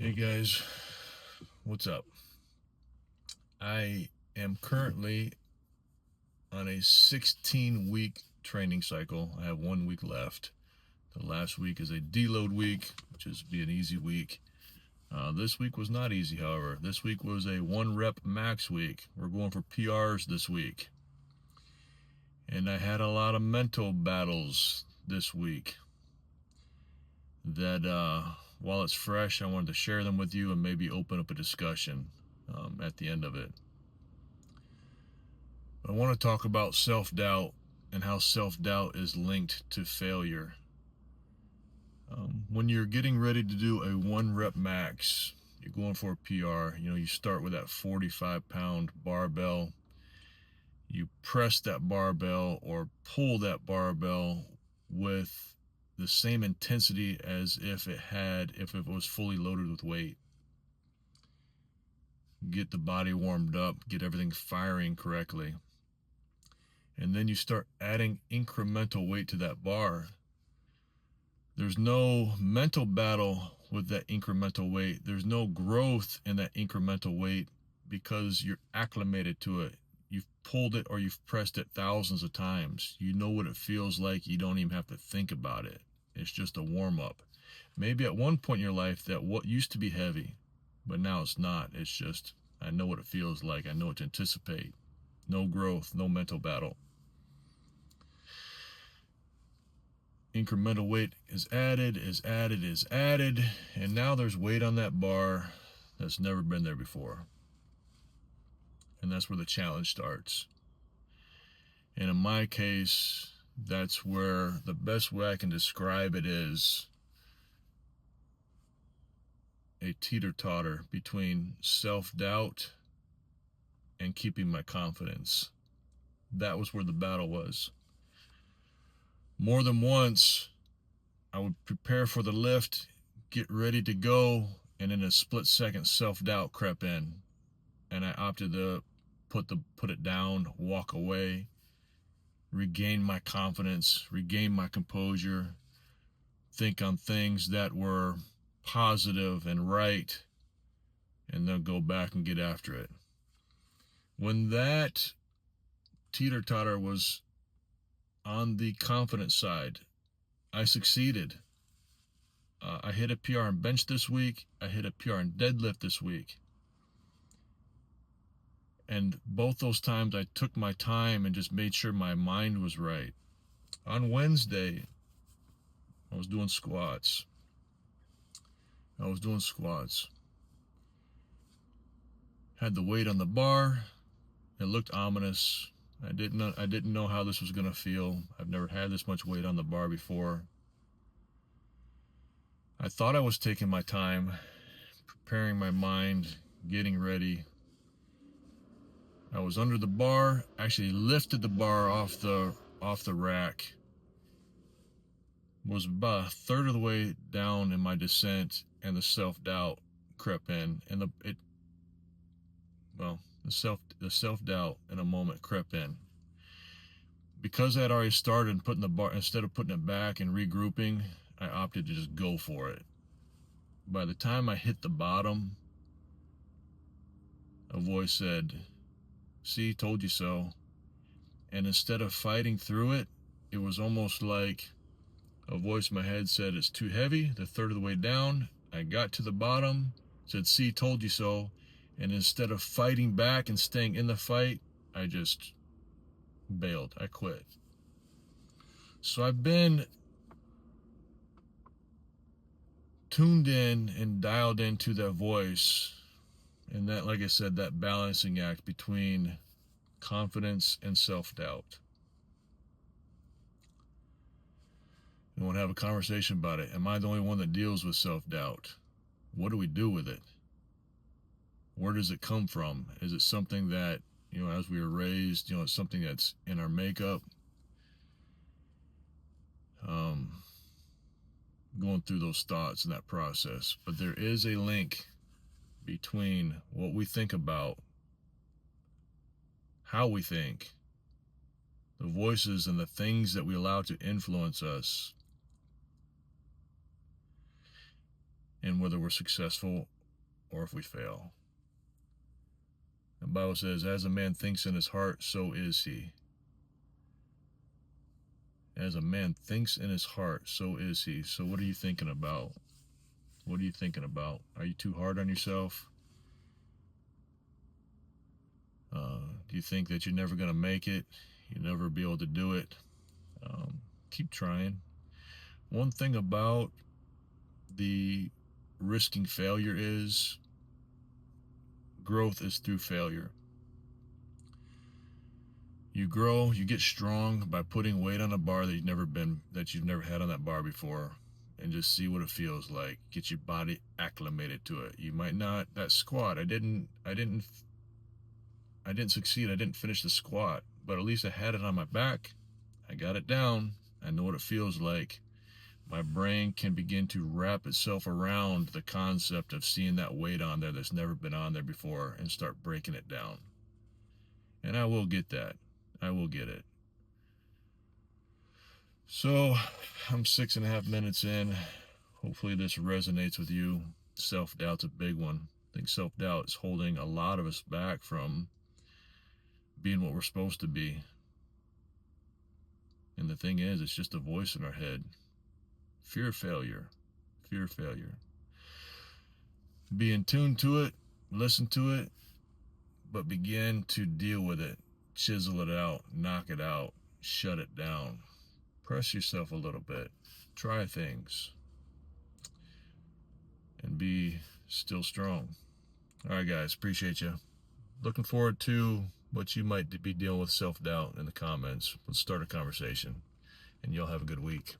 Hey guys, what's up? I am currently on a 16-week training cycle. I have 1 week left. The last week is a deload week, which is be an easy week. This week was not easy, however. This week was a 1 rep max week. We're going for PRs this week. And I had a lot of mental battles this week that, while it's fresh, I wanted to share them with you and maybe open up a discussion at the end of it. I want to talk about self-doubt and how self-doubt is linked to failure. When you're getting ready to do a 1 rep max, you're going for a PR, you start with that 45-pound barbell. You press that barbell or pull that barbell with the same intensity as if it was fully loaded with weight. Get the body warmed up, get everything firing correctly. And then you start adding incremental weight to that bar. There's no mental battle with that incremental weight. There's no growth in that incremental weight because you're acclimated to it. You've pulled it or you've pressed it thousands of times. You know what it feels like. You don't even have to think about it. It's just a warm up. Maybe at one point in your life that what used to be heavy, but now it's not. It's just, I know what it feels like. I know what to anticipate. No growth, no mental battle. Incremental weight is added, and now there's weight on that bar that's never been there before. And that's where the challenge starts. And in my case, that's where the best way I can describe it is a teeter-totter between self-doubt and keeping my confidence. That was where the battle was. More than once, I would prepare for the lift, get ready to go, and in a split second, self-doubt crept in, and I opted to put it down, walk away, regain my confidence, regain my composure, think on things that were positive and right, and then go back and get after it. When that teeter-totter was on the confidence side, I succeeded. I hit a PR on bench this week. I hit a PR on deadlift this week. And both those times I took my time and just made sure my mind was right. On Wednesday, I was doing squats. Had the weight on the bar. It looked ominous. I didn't know how this was going to feel. I've never had this much weight on the bar before. I thought I was taking my time, preparing my mind, getting ready. I was under the bar, actually lifted the bar off the rack. Was about a third of the way down in my descent, and the self-doubt crept in, and the self-doubt in a moment crept in. Because I had already started putting the bar, instead of putting it back and regrouping, I opted to just go for it. By the time I hit the bottom, a voice said, "See, told you so." And instead of fighting through it, it was almost like a voice in my head said, "It's too heavy." The third of the way down, I got to the bottom, said, "See, told you so." And instead of fighting back and staying in the fight, I just bailed. I quit. So I've been tuned in and dialed into that voice. And that, like I said, that balancing act between confidence and self-doubt. We want to have a conversation about it. Am I the only one that deals with self-doubt? What do we do with it? Where does it come from? Is it something that, as we were raised, it's something that's in our makeup? Going through those thoughts and that process. But there is a link between what we think about, how we think, the voices and the things that we allow to influence us, in whether we're successful or if we fail. The Bible says, as a man thinks in his heart, so is he. As a man thinks in his heart, so is he. So what are you thinking about? What are you thinking about? Are you too hard on yourself? Do you think that you're never going to make it? You'll never be able to do it? Keep trying. One thing about the risking failure is growth is through failure. You grow, you get strong by putting weight on a bar that you've never had on that bar before, and just see what it feels like. Get your body acclimated to it. You might not, that squat, I didn't succeed. I didn't finish the squat, but at least I had it on my back. I got it down. I know what it feels like. My brain can begin to wrap itself around the concept of seeing that weight on there that's never been on there before and start breaking it down. And I will get that. I will get it. So I'm 6.5 minutes in. Hopefully this resonates with you. Self-doubt's a big one. I think self-doubt is holding a lot of us back from being what we're supposed to be. And the thing is, it's just a voice in our head. Fear of failure. Fear of failure. Be in tune to it, listen to it, but begin to deal with it. Chisel it out, knock it out, shut it down. Press yourself a little bit. Try things. And be still strong. All right, guys, appreciate you. Looking forward to what you might be dealing with self-doubt in the comments. Let's start a conversation, and y'all have a good week.